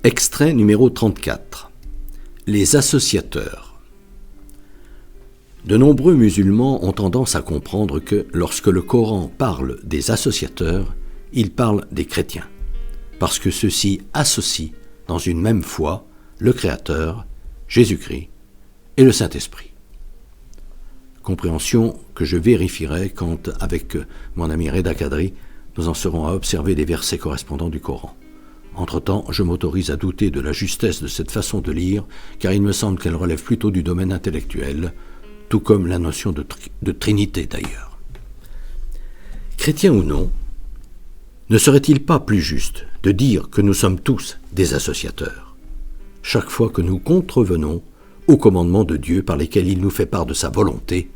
Extrait numéro 34. Les associateurs. De nombreux musulmans ont tendance à comprendre que lorsque le Coran parle des associateurs, il parle des chrétiens, parce que ceux-ci associent dans une même foi le Créateur, Jésus-Christ et le Saint-Esprit. Compréhension que je vérifierai quand, avec mon ami Reda Kadri, nous en serons à observer les versets correspondants du Coran. Entre-temps, je m'autorise à douter de la justesse de cette façon de lire, car il me semble qu'elle relève plutôt du domaine intellectuel, tout comme la notion de Trinité d'ailleurs. Chrétien ou non, ne serait-il pas plus juste de dire que nous sommes tous des associateurs, chaque fois que nous contrevenons aux commandements de Dieu par lesquels il nous fait part de sa volonté,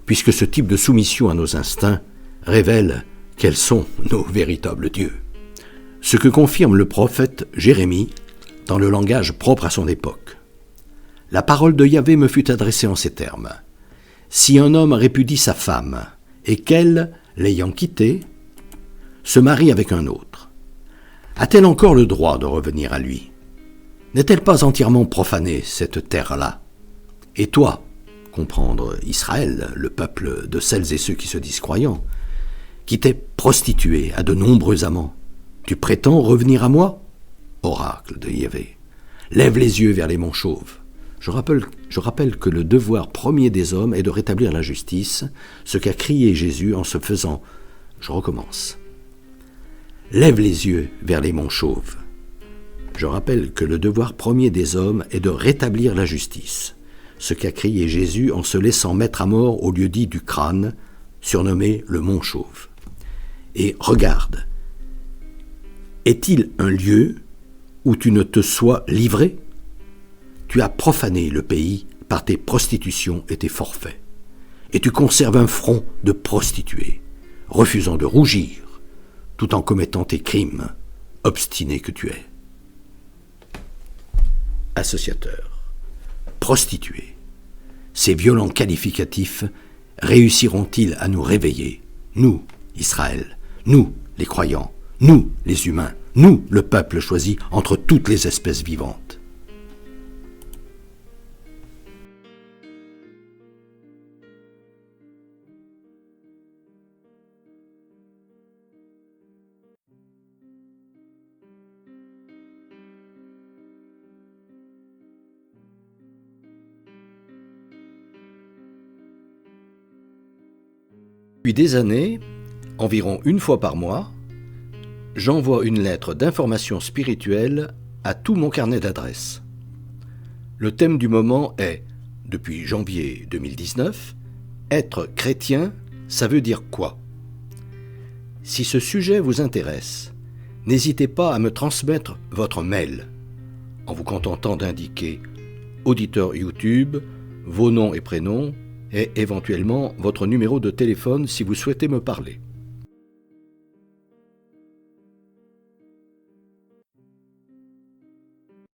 puisque ce type de soumission à nos instincts révèle quels sont nos véritables dieux. Ce que confirme le prophète Jérémie dans le langage propre à son époque. La parole de Yahvé me fut adressée en ces termes. Si un homme répudie sa femme, et qu'elle, l'ayant quittée, se marie avec un autre, a-t-elle encore le droit de revenir à lui? N'est-elle pas entièrement profanée, cette terre-là? Et toi, comprendre Israël, le peuple de celles et ceux qui se disent croyants, qui t'es prostitué à de nombreux amants, tu prétends revenir à moi? Oracle de Yahvé, lève les yeux vers les monts chauves. Je rappelle que le devoir premier des hommes est de rétablir la justice, ce qu'a crié Jésus en se faisant. Je recommence. Lève les yeux vers les monts chauves. Je rappelle que le devoir premier des hommes est de rétablir la justice, ce qu'a crié Jésus en se laissant mettre à mort au lieu dit du crâne, surnommé le mont chauve. Et regarde, est-il un lieu où tu ne te sois livré? Tu as profané le pays par tes prostitutions et tes forfaits, et tu conserves un front de prostituée, refusant de rougir, tout en commettant tes crimes, obstiné que tu es. Associateur, prostituée, ces violents qualificatifs réussiront-ils à nous réveiller, nous, Israël, nous, les croyants, nous, les humains, nous, le peuple choisi entre toutes les espèces vivantes? Depuis des années, environ une fois par mois, j'envoie une lettre d'information spirituelle à tout mon carnet d'adresses. Le thème du moment est, depuis janvier 2019, être chrétien, ça veut dire quoi? Si ce sujet vous intéresse, n'hésitez pas à me transmettre votre mail, en vous contentant d'indiquer auditeur YouTube, vos noms et prénoms, et éventuellement votre numéro de téléphone si vous souhaitez me parler.